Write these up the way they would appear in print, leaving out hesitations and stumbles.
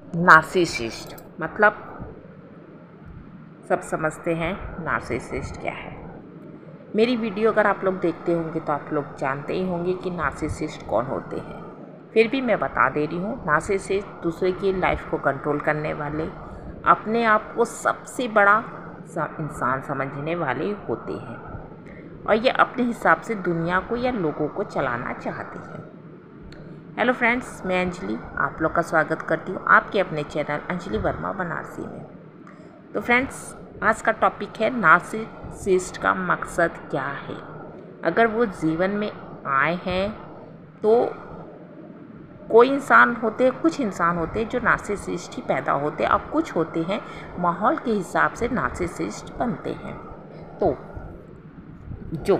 Narcissist मतलब सब समझते हैं नार्सिसिस्ट क्या है। मेरी वीडियो अगर आप लोग देखते होंगे तो आप लोग जानते ही होंगे कि नार्सिसिस्ट कौन होते हैं। फिर भी मैं बता दे रही हूँ, नार्सिसिस्ट दूसरे की लाइफ को कंट्रोल करने वाले, अपने आप को सबसे बड़ा इंसान समझने वाले होते हैं और ये अपने हिसाब से दुनिया को या लोगों को चलाना चाहते हैं। हेलो फ्रेंड्स, मैं अंजलि आप लोग का स्वागत करती हूँ आपके अपने चैनल अंजलि वर्मा बनारसी में। तो फ्रेंड्स, आज का टॉपिक है नार्सिसिस्ट का मकसद क्या है। अगर वो जीवन में आए हैं तो कोई इंसान होते हैं, कुछ इंसान होते हैं जो नार्सिसिस्ट ही पैदा होते हैं और कुछ होते हैं माहौल के हिसाब से नार्सिसिस्ट बनते हैं। तो जो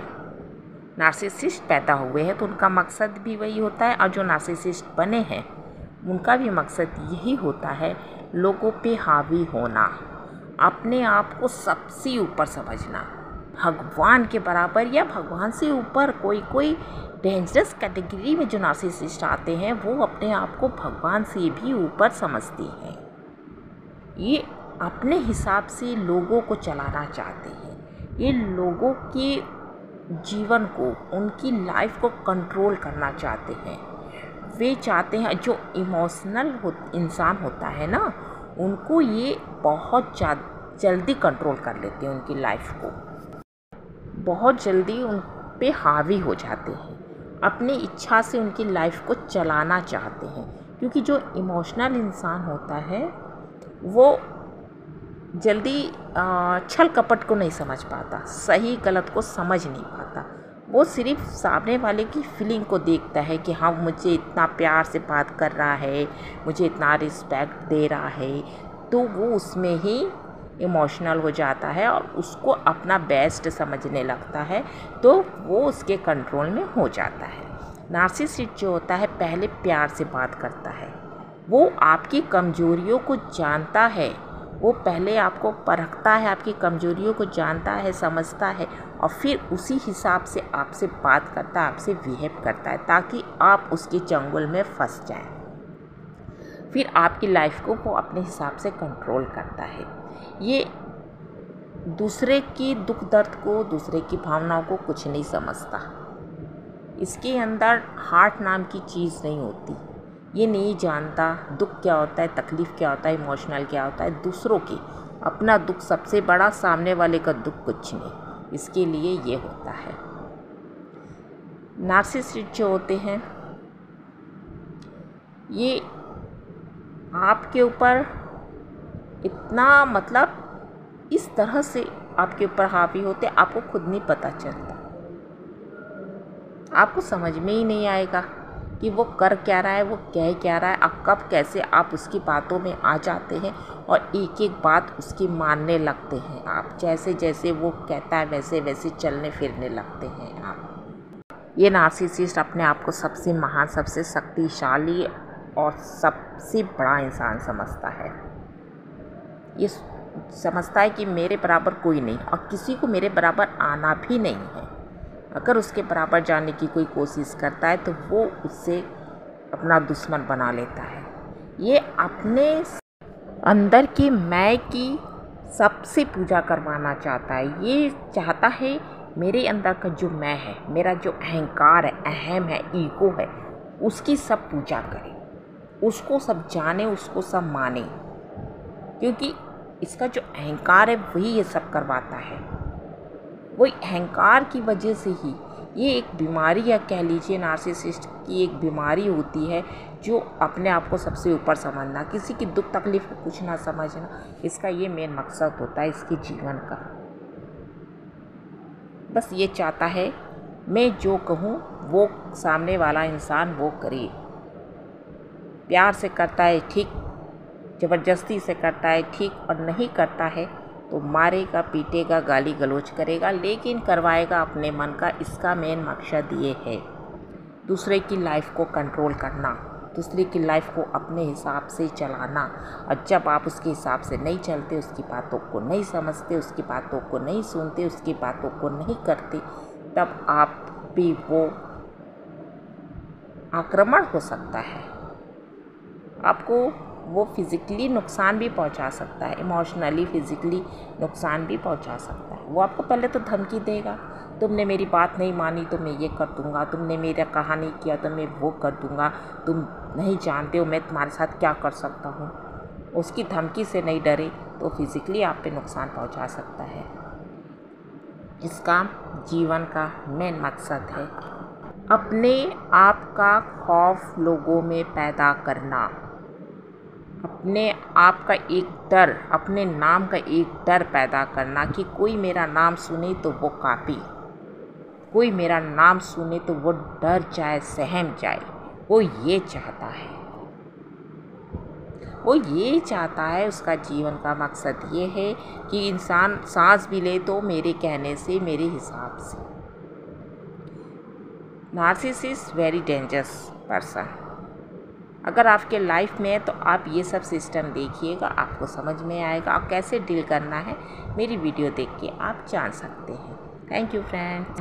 नार्सिसिस्ट पैदा हुए हैं तो उनका मकसद भी वही होता है और जो नार्सिसिस्ट बने हैं उनका भी मकसद यही होता है, लोगों पे हावी होना, अपने आप को सबसे ऊपर समझना, भगवान के बराबर या भगवान से ऊपर। कोई डेंजरस कैटेगरी में जो नार्सिसिस्ट आते हैं वो अपने आप को भगवान से भी ऊपर समझते हैं। ये अपने हिसाब से लोगों को चलाना चाहते हैं, ये लोगों के जीवन को, उनकी लाइफ को कंट्रोल करना चाहते हैं। वे चाहते हैं जो इमोशनल इंसान होता है ना, उनको ये बहुत जल्दी कंट्रोल कर लेते हैं, उनकी लाइफ को बहुत जल्दी उन पे हावी हो जाते हैं, अपनी इच्छा से उनकी लाइफ को चलाना चाहते हैं। क्योंकि जो इमोशनल इंसान होता है वो जल्दी छल कपट को नहीं समझ पाता, सही गलत को समझ नहीं पाता। वो सिर्फ सामने वाले की फीलिंग को देखता है कि हाँ, मुझे इतना प्यार से बात कर रहा है, मुझे इतना रिस्पेक्ट दे रहा है, तो वो उसमें ही इमोशनल हो जाता है और उसको अपना बेस्ट समझने लगता है, तो वो उसके कंट्रोल में हो जाता है। नार्सिसिस्ट जो होता है पहले प्यार से बात करता है, वो आपकी कमजोरियों को जानता है, वो पहले आपको परखता है, आपकी कमजोरियों को जानता है, समझता है और फिर उसी हिसाब से आपसे बात करता है, आपसे बिहेव करता है ताकि आप उसके चंगुल में फंस जाएं। फिर आपकी लाइफ को वो अपने हिसाब से कंट्रोल करता है। ये दूसरे की दुख दर्द को, दूसरे की भावनाओं को कुछ नहीं समझता। इसके अंदर हार्ट नाम की चीज़ नहीं होती। ये नहीं जानता दुख क्या होता है, तकलीफ़ क्या होता है, इमोशनल क्या होता है। दूसरों की अपना दुख सबसे बड़ा, सामने वाले का दुख कुछ नहीं। इसके लिए ये होता है। नार्सिसिस्ट जो होते हैं ये आपके ऊपर इतना मतलब इस तरह से आपके ऊपर हावी होते, आपको खुद नहीं पता चलता, आपको समझ में ही नहीं आएगा कि वो कर क्या रहा है, वो कह क्या रहा है। अब कब कैसे आप उसकी बातों में आ जाते हैं और एक एक बात उसकी मानने लगते हैं। आप जैसे जैसे वो कहता है वैसे वैसे चलने फिरने लगते हैं आप। ये नार्सिसिस्ट अपने आप को सबसे महान, सबसे शक्तिशाली और सबसे बड़ा इंसान समझता है। ये समझता है कि मेरे बराबर कोई नहीं और किसी को मेरे बराबर आना भी नहीं है। अगर उसके बराबर जाने की कोई कोशिश करता है तो वो उससे अपना दुश्मन बना लेता है। ये अपने अंदर के मैं की सबसे पूजा करवाना चाहता है। ये चाहता है मेरे अंदर का जो मैं है, मेरा जो अहंकार है, अहम है, ईगो है, उसकी सब पूजा करे, उसको सब जाने, उसको सब माने। क्योंकि इसका जो अहंकार है वही ये सब करवाता है। वही अहंकार की वजह से ही ये एक बीमारी, या कह लीजिए नार्सिसिस्ट की एक बीमारी होती है, जो अपने आप को सबसे ऊपर समझना, किसी की दुख तकलीफ को कुछ ना समझना। इसका ये मेन मकसद होता है इसके जीवन का। बस ये चाहता है मैं जो कहूँ वो सामने वाला इंसान वो करे। प्यार से करता है ठीक, ज़बरदस्ती से करता है ठीक, और नहीं करता है तो मारेगा, पीटेगा, गाली गलौज करेगा, लेकिन करवाएगा अपने मन का। इसका मेन मकसद ये है दूसरे की लाइफ को कंट्रोल करना, दूसरे की लाइफ को अपने हिसाब से चलाना। और जब आप उसके हिसाब से नहीं चलते, उसकी बातों को नहीं समझते, उसकी बातों को नहीं सुनते, उसकी बातों को नहीं करते, तब आप भी वो आक्रमण हो सकता है। आपको वो फिज़िकली नुकसान भी पहुंचा सकता है, इमोशनली फिज़िकली नुकसान भी पहुंचा सकता है। वो आपको पहले तो धमकी देगा, तुमने मेरी बात नहीं मानी तो मैं ये कर दूँगा, तुमने मेरा कहा नहीं किया तो मैं वो कर दूँगा, तुम नहीं जानते हो मैं तुम्हारे साथ क्या कर सकता हूँ। उसकी धमकी से नहीं डरे तो फिज़िकली आप पे नुकसान पहुंचा सकता है। इसका जीवन का मेन मकसद है अपने आप का खौफ लोगों में पैदा करना, अपने आप का एक डर, अपने नाम का एक डर पैदा करना कि कोई मेरा नाम सुने तो वो कांपे, कोई मेरा नाम सुने तो वो डर जाए, सहम जाए। वो ये चाहता है, वो ये चाहता है, उसका जीवन का मकसद ये है कि इंसान सांस भी ले तो मेरे कहने से, मेरे हिसाब से। Narcissist very dangerous person. अगर आपके लाइफ में है तो आप ये सब सिस्टम देखिएगा, आपको समझ में आएगा और कैसे डील करना है मेरी वीडियो देख के आप जान सकते हैं। Thank you friends.